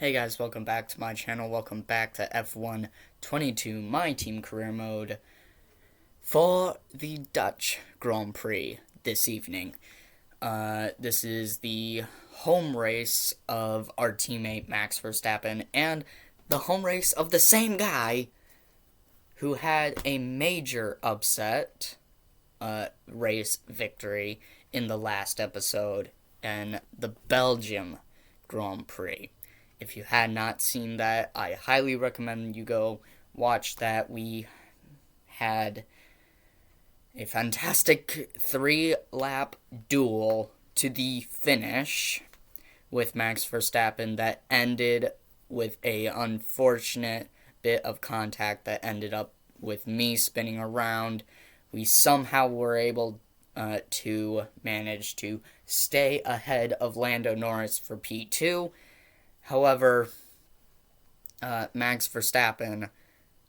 Hey guys, welcome back to my channel. Welcome back to F1 22, my team career mode, for the Dutch Grand Prix this evening. This is the home race of our teammate Max Verstappen and the home race of the same guy who had a major upset race victory in the last episode in the Belgium Grand Prix. If you had not seen that, I highly recommend you go watch that. We had a fantastic 3-lap duel to the finish with Max Verstappen that ended with a unfortunate bit of contact that ended up with me spinning around. We somehow were able to manage to stay ahead of Lando Norris for P2. However, Max Verstappen,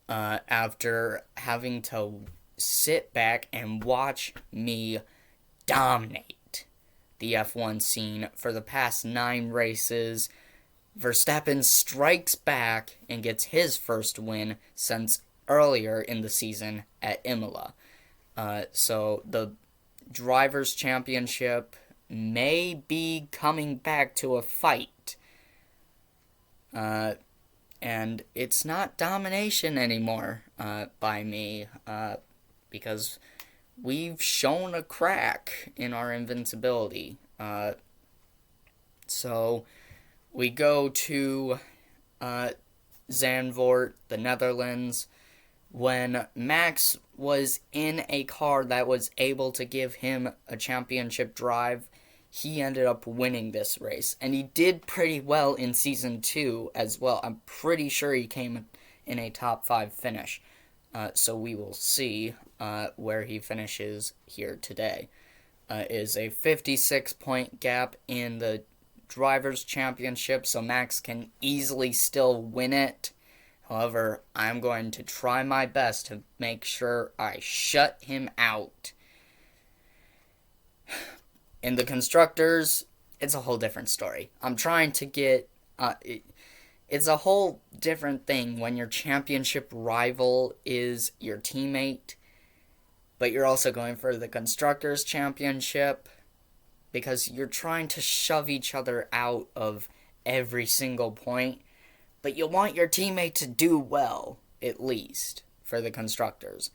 after having to sit back and watch me dominate the F1 scene for the past 9 races, Verstappen strikes back and gets his first win since earlier in the season at Imola. So the Drivers' Championship may be coming back to a fight. And it's not domination anymore by me because we've shown a crack in our invincibility. So we go to Zandvoort, the Netherlands, when Max was in a car that was able to give him a championship drive. He ended up winning this race, and he did pretty well in Season 2 as well. I'm pretty sure he came in a top 5 finish, so we will see where he finishes here today. Is a 56-point gap in the Drivers' Championship, so Max can easily still win it. However, I'm going to try my best to make sure I shut him out. In the Constructors, it's a whole different story. I'm trying to get... it's a whole different thing when your championship rival is your teammate, but you're also going for the Constructors' Championship, because you're trying to shove each other out of every single point, but you want your teammate to do well, at least, for the Constructors.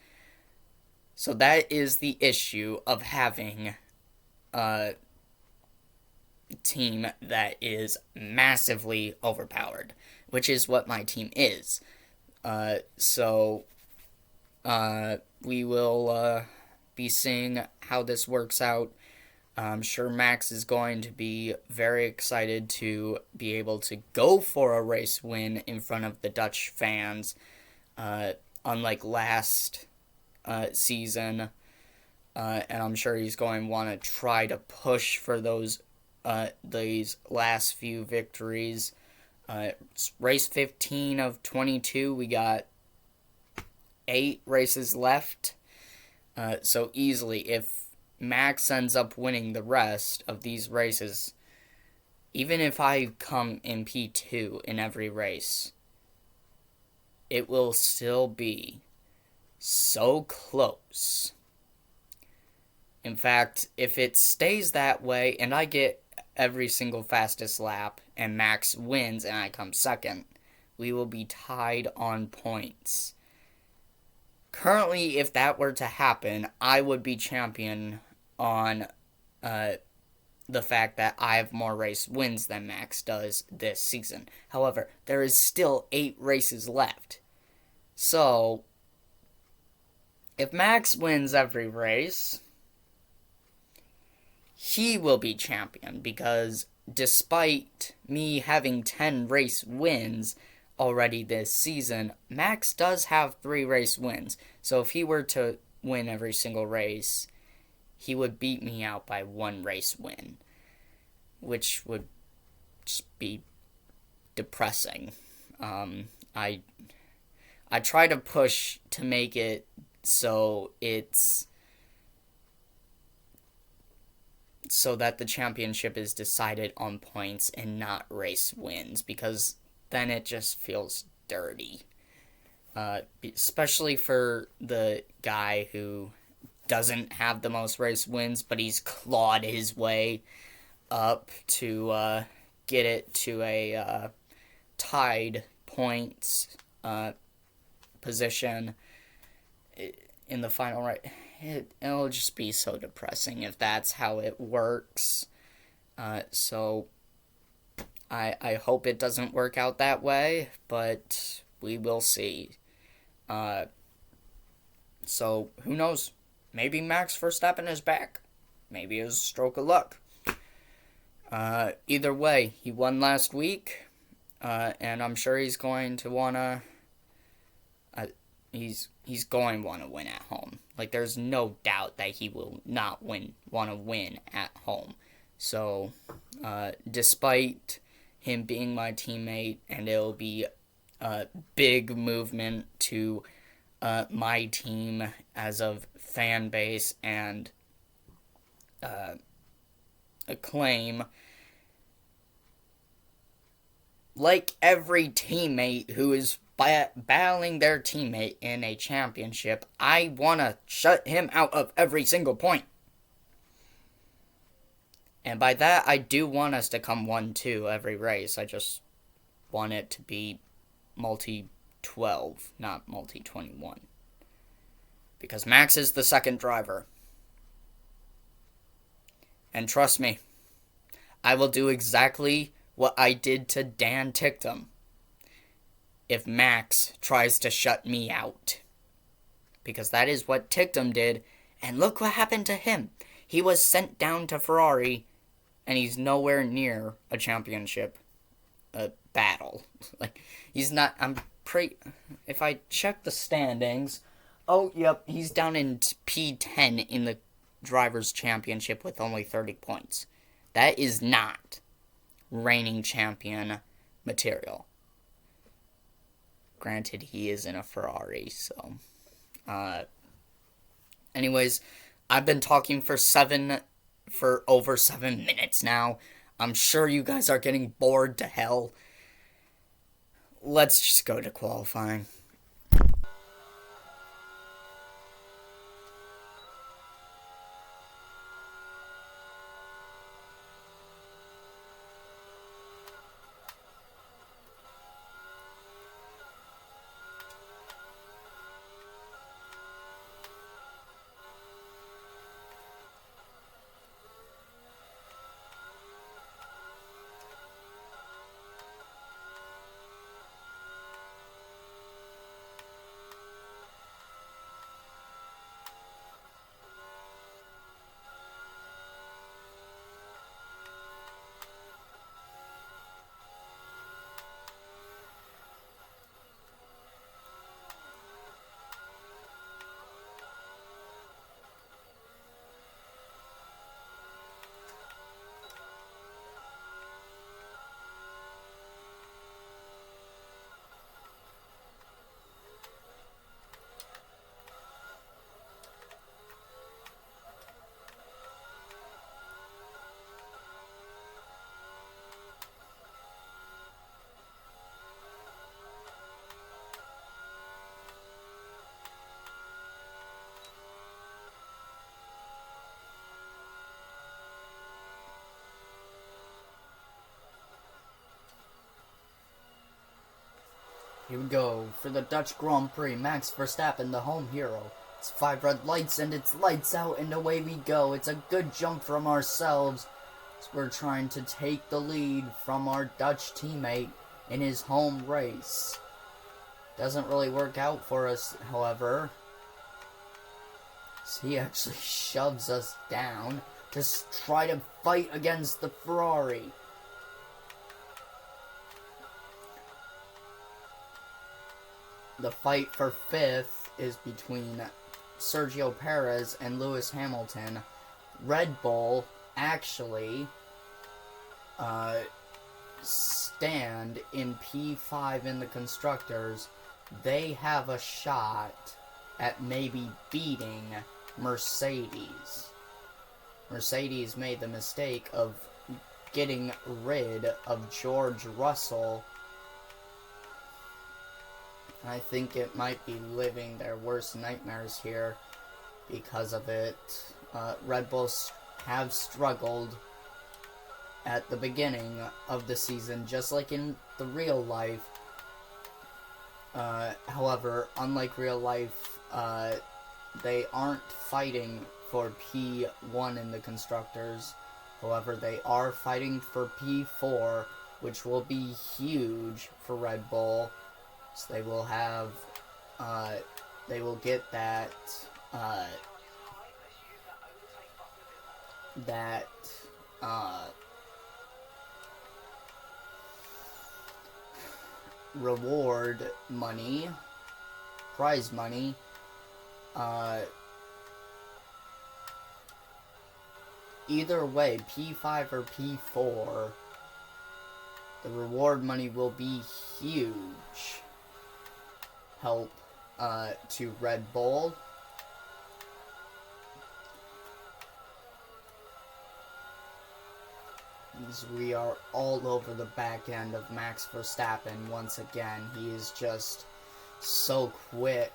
So that is the issue of having team that is massively overpowered, which is what my team is. So we will be seeing how this works out. I'm sure Max is going to be very excited to be able to go for a race win in front of the Dutch fans, unlike last season. And I'm sure he's going to want to try to push for these last few victories. Race 15 of 22, we got 8 races left. So easily, if Max ends up winning the rest of these races, even if I come in P2 in every race, it will still be so close. In fact, if it stays that way and I get every single fastest lap and Max wins and I come second, we will be tied on points. Currently, if that were to happen, I would be champion on the fact that I have more race wins than Max does this season. However, there is still 8 races left. So, if Max wins every race, he will be champion, because despite me having 10 race wins already this season, Max does have 3 race wins. So if he were to win every single race, he would beat me out by 1 race win, which would just be depressing. I try to push to make it so that the championship is decided on points and not race wins, because then it just feels dirty. Especially for the guy who doesn't have the most race wins, but he's clawed his way up to get it to a tied points position in the final. Right, it'll just be so depressing if that's how it works. So I hope it doesn't work out that way, but we will see. So who knows? Maybe Max Verstappen is back. Maybe it was a stroke of luck. Either way, he won last week, and I'm sure he's going to wanna. He's going to want to win at home. Like, there's no doubt that he will not want to win at home. So, despite him being my teammate, and it'll be a big movement to my team as of fan base and acclaim. Like every teammate who is battling their teammate in a championship, I want to shut him out of every single point. And by that, I do want us to come 1-2 every race. I just want it to be multi-12, not multi-21. Because Max is the second driver. And trust me, I will do exactly what I did to Dan Ticktum if Max tries to shut me out. Because that is what Ticktum did, and look what happened to him. He was sent down to Ferrari, and he's nowhere near a championship battle. Like, he's not, if I check the standings, oh, yep, he's down in P10 in the Drivers' Championship with only 30 points. That is not reigning champion material. Granted, he is in a Ferrari, so. Anyways, I've been talking for over 7 minutes now. I'm sure you guys are getting bored to hell. Let's just go to qualifying. Here we go for the Dutch Grand Prix. Max Verstappen, the home hero. It's 5 red lights and it's lights out and away we go. It's a good jump from ourselves. So we're trying to take the lead from our Dutch teammate in his home race. Doesn't really work out for us, however. So he actually shoves us down to try to fight against the Ferrari. The fight for 5th is between Sergio Perez and Lewis Hamilton. Red Bull actually stand in P5 in the Constructors. They have a shot at maybe beating Mercedes. Mercedes made the mistake of getting rid of George Russell I think it might be living their worst nightmares here because of it. Red Bulls have struggled at the beginning of the season, just like in the real life. However, unlike real life, they aren't fighting for P1 in the Constructors. However, they are fighting for P4, which will be huge for Red Bull. So they will have, they will get that, reward money, prize money, either way, P5 or P4, the reward money will be huge help to Red Bull. As we are all over the back end of Max Verstappen once again. He is just so quick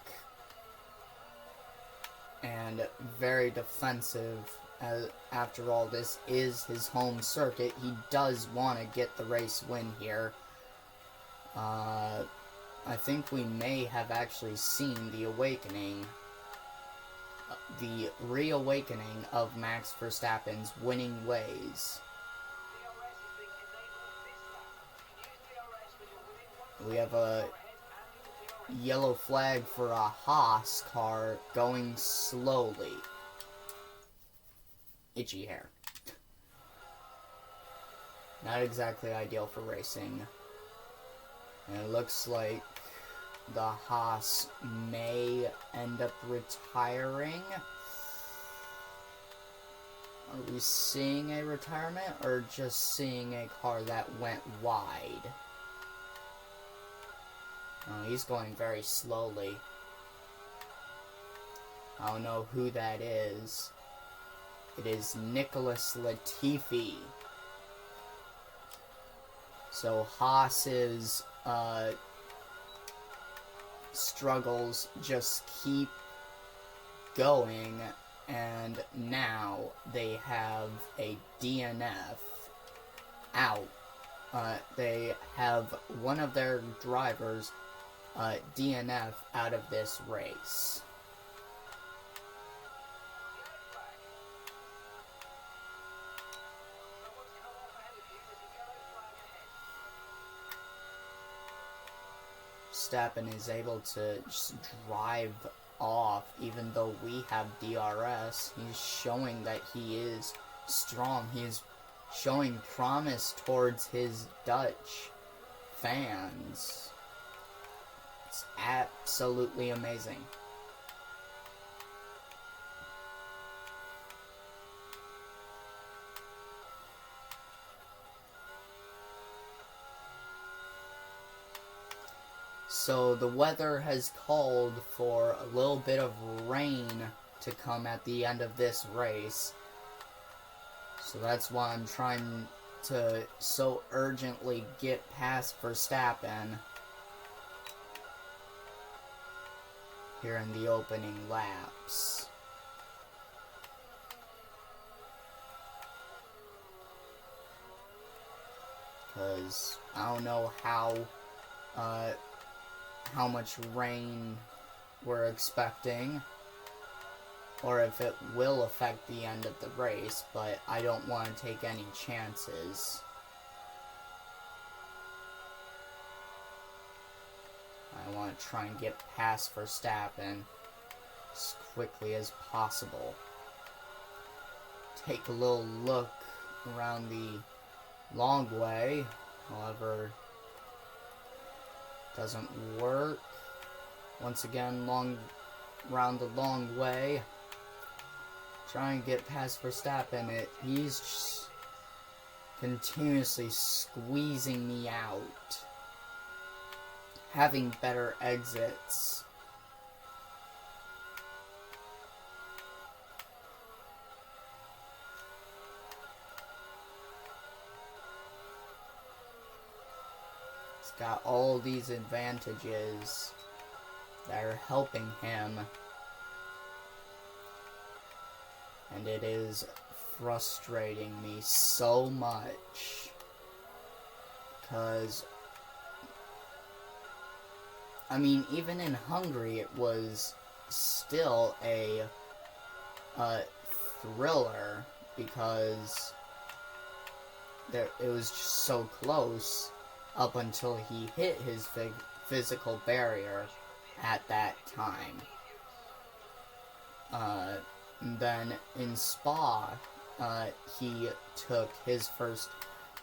and very defensive. After all, this is his home circuit. He does want to get the race win here. I think we may have actually seen the awakening, the reawakening of Max Verstappen's winning ways. We have a yellow flag for a Haas car going slowly. Itchy hair. Not exactly ideal for racing. And it looks like the Haas may end up retiring. Are we seeing a retirement or just seeing a car that went wide? Oh, he's going very slowly. I don't know who that is. It is Nicholas Latifi. So Haas's struggles just keep going, and now they have a DNF out. They have one of their drivers DNF out of this race. Verstappen is able to just drive off, even though we have DRS. He's showing that he is strong. He is showing promise towards his Dutch fans. It's absolutely amazing. So the weather has called for a little bit of rain to come at the end of this race. So that's why I'm trying to so urgently get past Verstappen here in the opening laps. Because I don't know how much rain we're expecting, or if it will affect the end of the race, but I don't want to take any chances. I want to try and get past Verstappen as quickly as possible. Take a little look around the long way, however, doesn't work. Once again, round the long way. Try and get past Verstappen. He's just continuously squeezing me out. Having better exits. Got all these advantages that are helping him, and it is frustrating me so much, because I mean, even in Hungary it was still a thriller, because it was just so close up until he hit his physical barrier at that time. Then in Spa, he took his first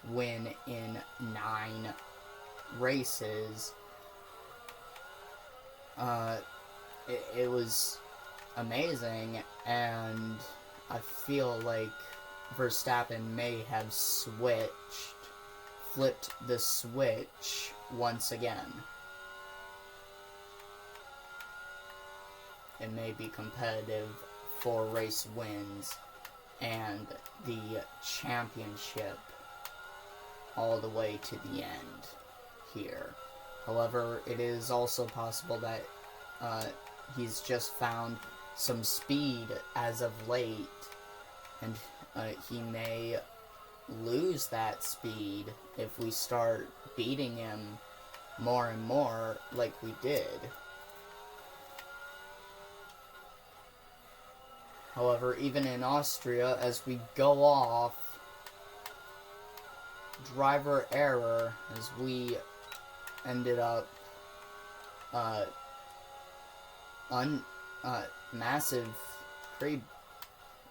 win in 9 races. It was amazing, and I feel like Verstappen may have flipped the switch once again. It may be competitive for race wins and the championship all the way to the end here. However, it is also possible that he's just found some speed as of late, and he may lose that speed if we start beating him more and more like we did. However, even in Austria, as we go off, driver error, as we ended up pretty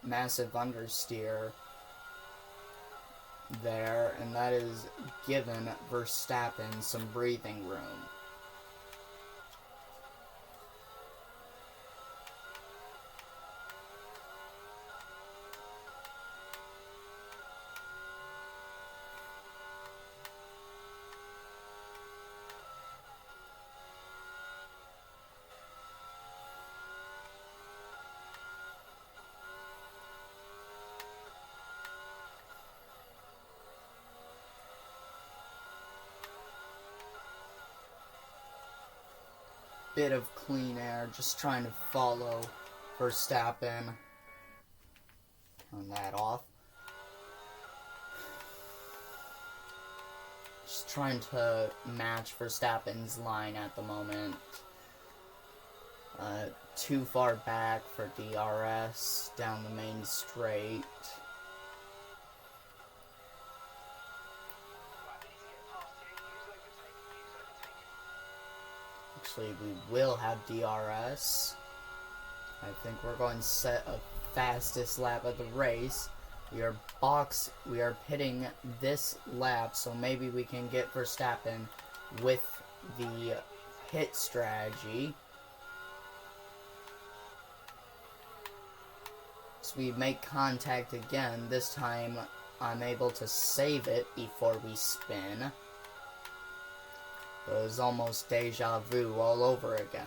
massive understeer there, and that is given Verstappen some breathing room. Bit of clean air, just trying to follow Verstappen. Turn that off. Just trying to match Verstappen's line at the moment. Too far back for DRS down the main straight. Actually, we will have DRS. I think we're going to set a fastest lap of the race. We are pitting this lap, so maybe we can get Verstappen with the pit strategy. So we make contact again. This time I'm able to save it before we spin. It was almost deja vu all over again.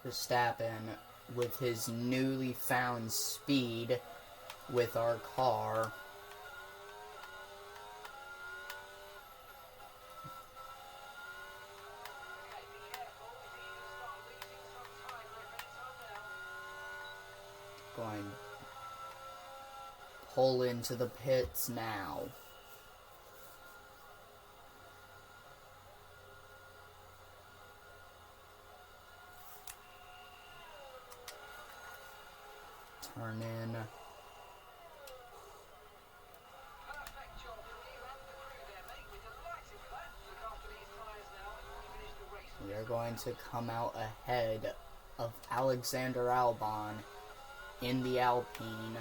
Verstappen, with his newly found speed with our car, going to pull into the pits now. Turn in. We are going to come out ahead of Alexander Albon in the Alpine.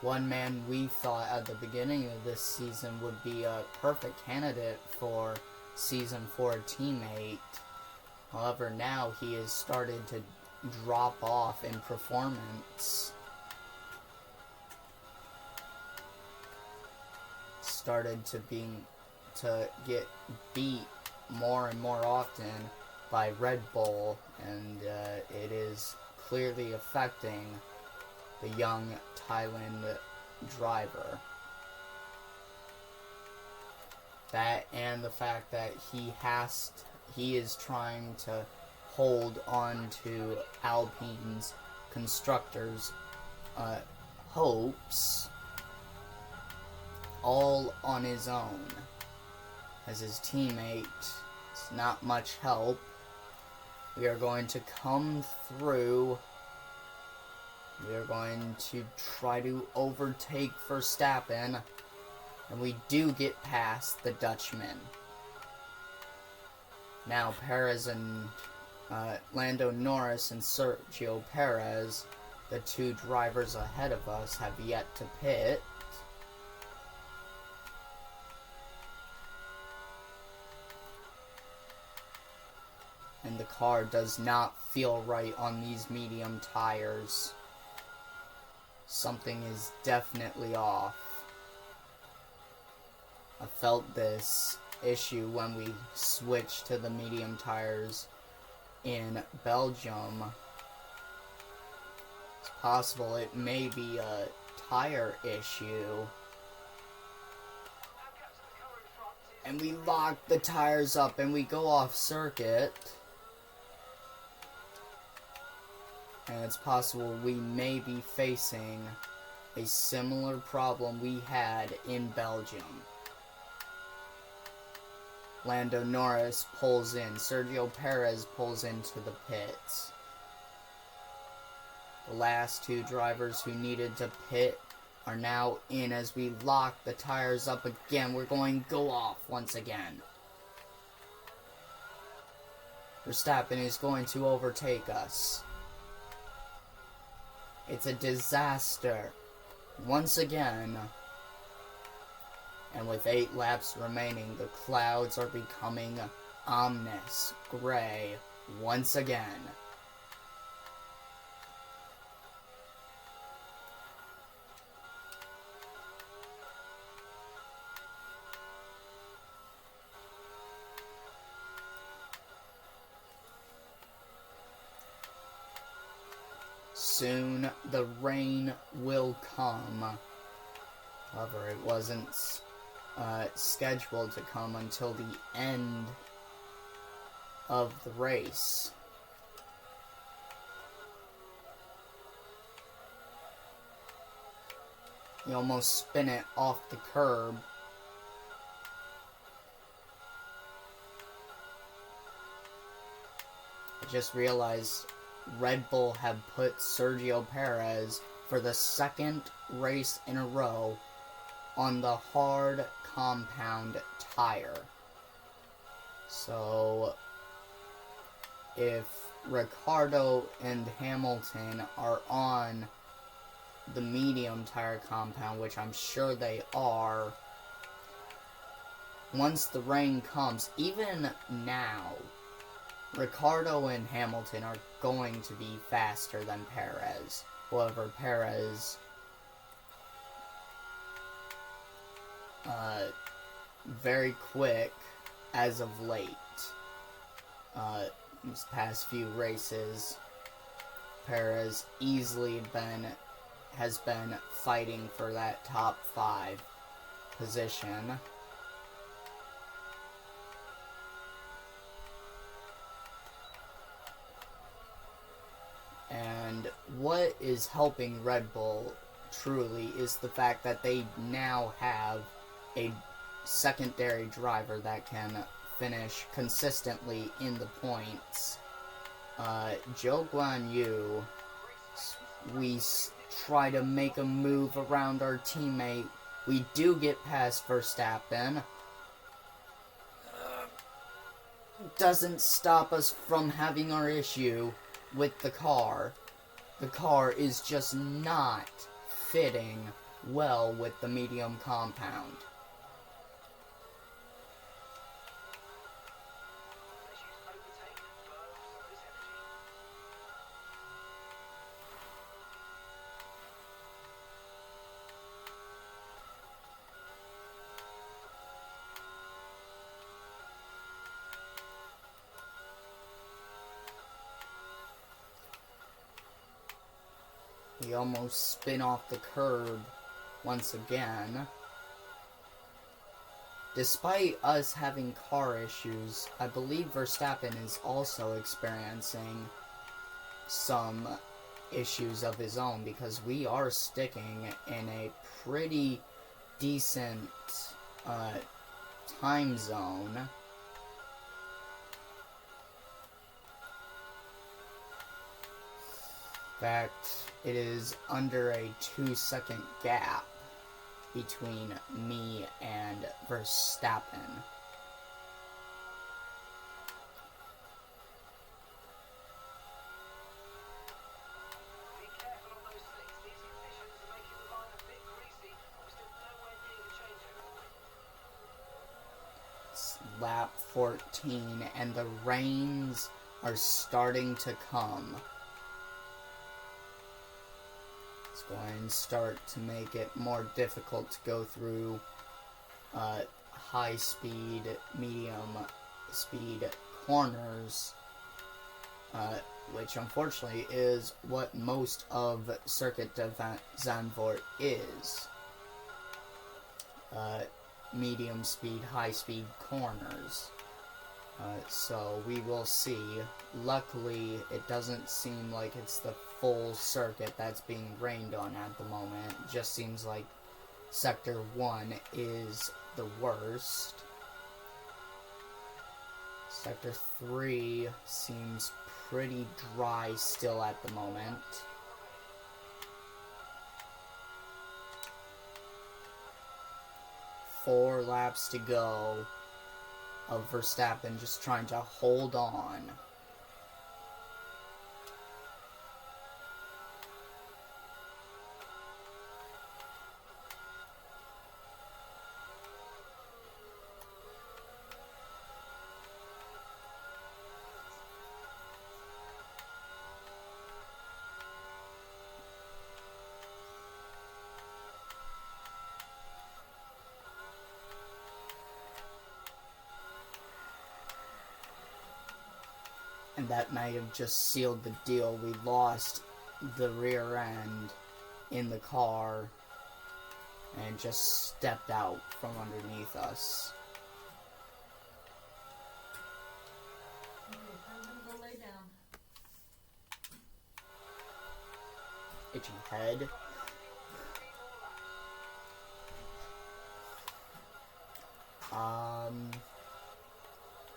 one man we thought at the beginning of this season would be a perfect candidate for Season 4 teammate. However, now he has started to drop off in performance. Started to get beat more and more often by Red Bull, and it is clearly affecting the young Thailand driver. That and the fact that he is trying to hold on to Alpine's constructors' hopes all on his own, as his teammate is not much help. We are going to come through. We are going to try to overtake Verstappen, and we do get past the Dutchman. Now Perez and Lando Norris and Sergio Perez, the two drivers ahead of us, have yet to pit. And the car does not feel right on these medium tires. Something is definitely off. I felt this issue when we switched to the medium tires in Belgium. It's possible it may be a tire issue. And we lock the tires up and we go off circuit. And it's possible we may be facing a similar problem we had in Belgium. Lando Norris pulls in. Sergio Perez pulls into the pits. The last two drivers who needed to pit are now in as we lock the tires up again. We're going to go off once again. Verstappen is going to overtake us. It's a disaster. Once again. And with 8 laps remaining, the clouds are becoming ominous gray once again. Soon the rain will come. However, it wasn't scheduled to come until the end of the race. You almost spin it off the curb. I just realized Red Bull have put Sergio Perez for the second race in a row on the hard compound tire. So if Ricciardo and Hamilton are on the medium tire compound, which I'm sure they are, once the rain comes, even now, Ricciardo and Hamilton are going to be faster than Perez. However, Perez very quick as of late. These past few races, Perez easily has been fighting for that top 5 position. And what is helping Red Bull truly is the fact that they now have a secondary driver that can finish consistently in the points. Zhou Guanyu, we try to make a move around our teammate. We do get past Verstappen. Doesn't stop us from having our issue with the car. The car is just not fitting well with the medium compound. We almost spin off the curb once again. Despite us having car issues, I believe Verstappen is also experiencing some issues of his own, because we are sticking in a pretty decent time zone. In fact, it is under a 2-second gap between me and Verstappen. It's lap 14 and the rains are starting to come. It's going to start to make it more difficult to go through high speed, medium speed corners, which unfortunately is what most of Circuit de Zandvoort is. Medium speed, high speed corners. So we will see. Luckily, it doesn't seem like it's the full circuit that's being rained on at the moment. It just seems like Sector 1 is the worst. Sector 3 seems pretty dry still at the moment. Four laps to go of Verstappen just trying to hold on. And that might have just sealed the deal. We lost the rear end in the car and just stepped out from underneath us. Okay, I'm gonna go lay down. Itchy head.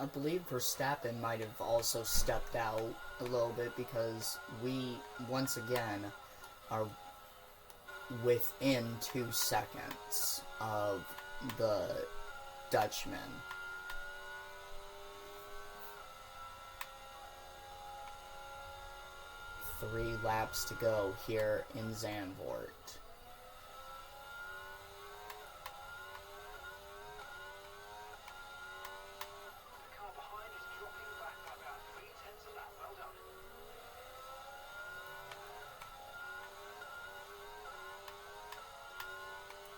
I believe Verstappen might have also stepped out a little bit, because we, once again, are within 2 seconds of the Dutchman. Three laps to go here in Zandvoort.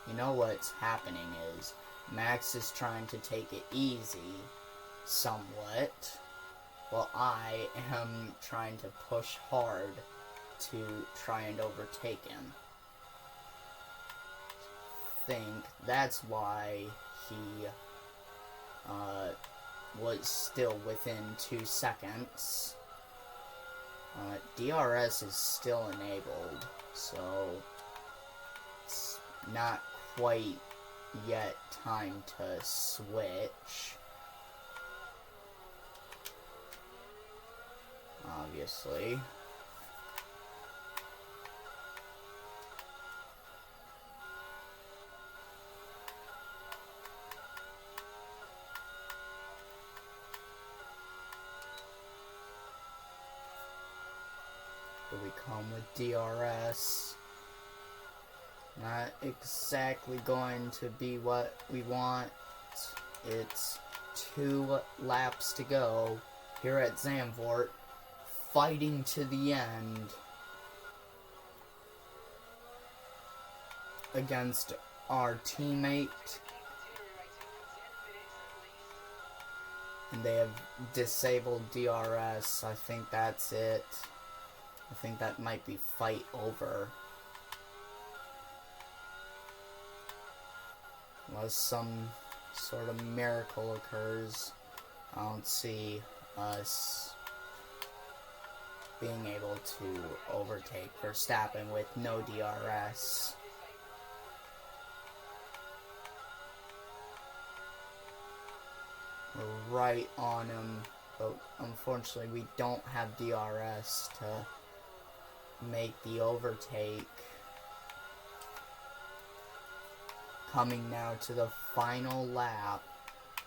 You know what's happening is Max is trying to take it easy somewhat, while I am trying to push hard to try and overtake him. I think that's why he was still within 2 seconds. DRS is still enabled, so it's not quite yet time to switch. Obviously. Here we come with DRS. Not exactly going to be what we want. It's 2 laps to go here at Zandvoort, fighting to the end against our teammate. And they have disabled DRS. I think that's it. I think that might be fight over. Unless some sort of miracle occurs, I don't see us being able to overtake Verstappen with no DRS. We're right on him, but unfortunately we don't have DRS to make the overtake. Coming now to the final lap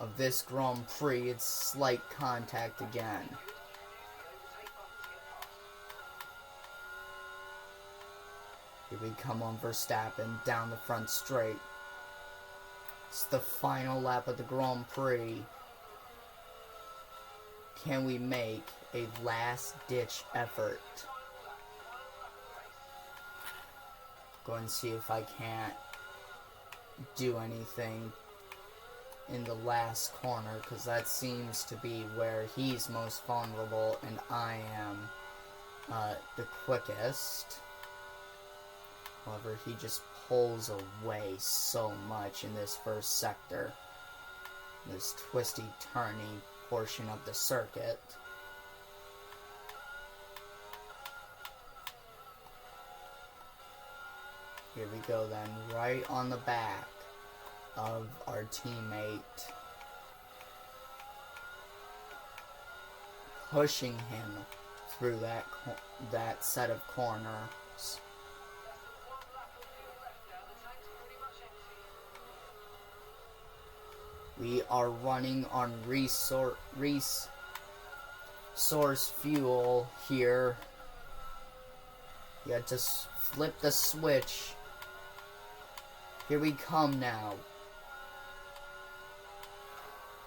of this Grand Prix, it's slight contact again. Here we come on Verstappen down the front straight. It's the final lap of the Grand Prix. Can we make a last-ditch effort? Go and see if I can't do anything in the last corner, because that seems to be where he's most vulnerable and I am the quickest. However, he just pulls away so much in this first sector, this twisty, turny portion of the circuit. Here we go then, right on the back of our teammate. Pushing him through that set of corners. We are running on resource fuel here. You had to flip the switch. Here we come now.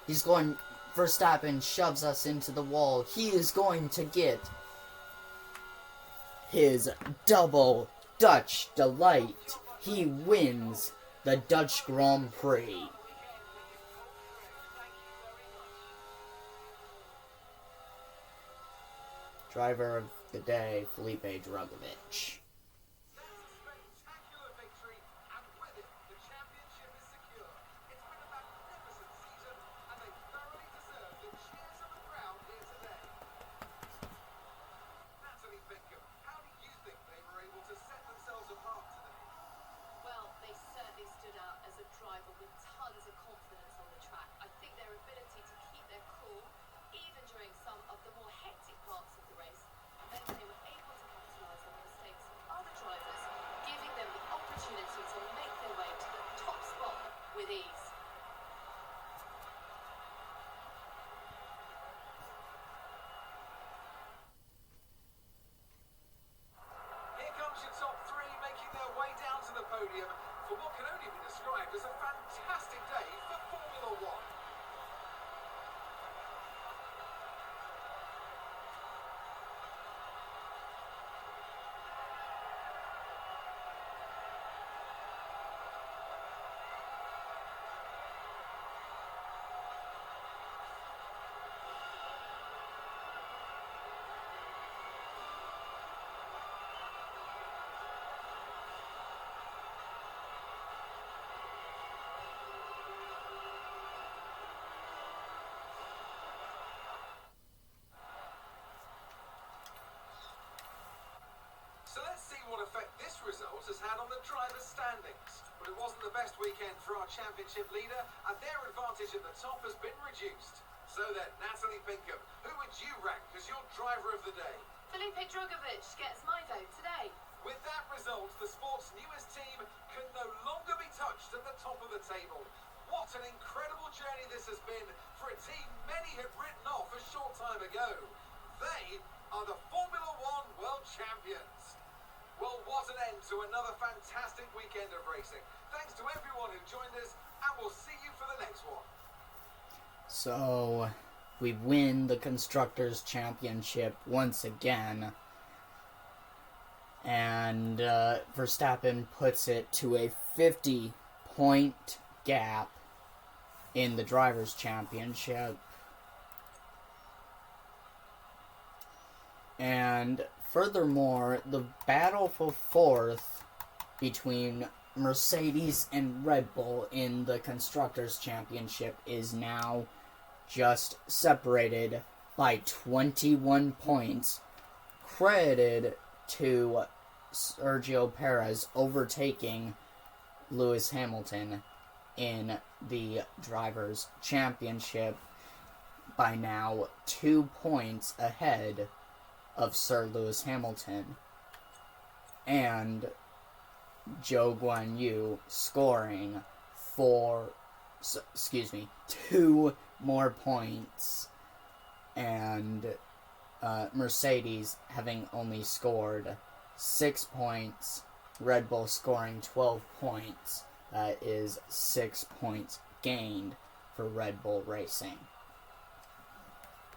He's going. Verstappen shoves us into the wall. He is going to get his double Dutch delight. He wins the Dutch Grand Prix. Driver of the day, Felipe Drugovich. For what can only be described as a fantastic day for Formula One. So let's see what effect this result has had on the drivers' standings. But it wasn't the best weekend for our championship leader, and their advantage at the top has been reduced. So then, Natalie Pinkham, who would you rank as your driver of the day? Felipe Drugovich gets my vote today. With that result, the sport's newest team can no longer be touched at the top of the table. What an incredible journey this has been for a team many had written off a short time ago. They are the Formula One World Champions. Well, what an end to another fantastic weekend of racing. Thanks to everyone who joined us, and we'll see you for the next one. So, we win the Constructors' Championship once again. And Verstappen puts it to a 50-point gap in the Drivers' Championship. And furthermore, the battle for fourth between Mercedes and Red Bull in the Constructors' Championship is now just separated by 21 points, credited to Sergio Perez overtaking Lewis Hamilton in the Drivers' Championship by now 2 points ahead of Sir Lewis Hamilton, and Zhou Guanyu scoring 2 more points, and Mercedes having only scored 6 points, Red Bull scoring 12 points. That is 6 points gained for Red Bull Racing.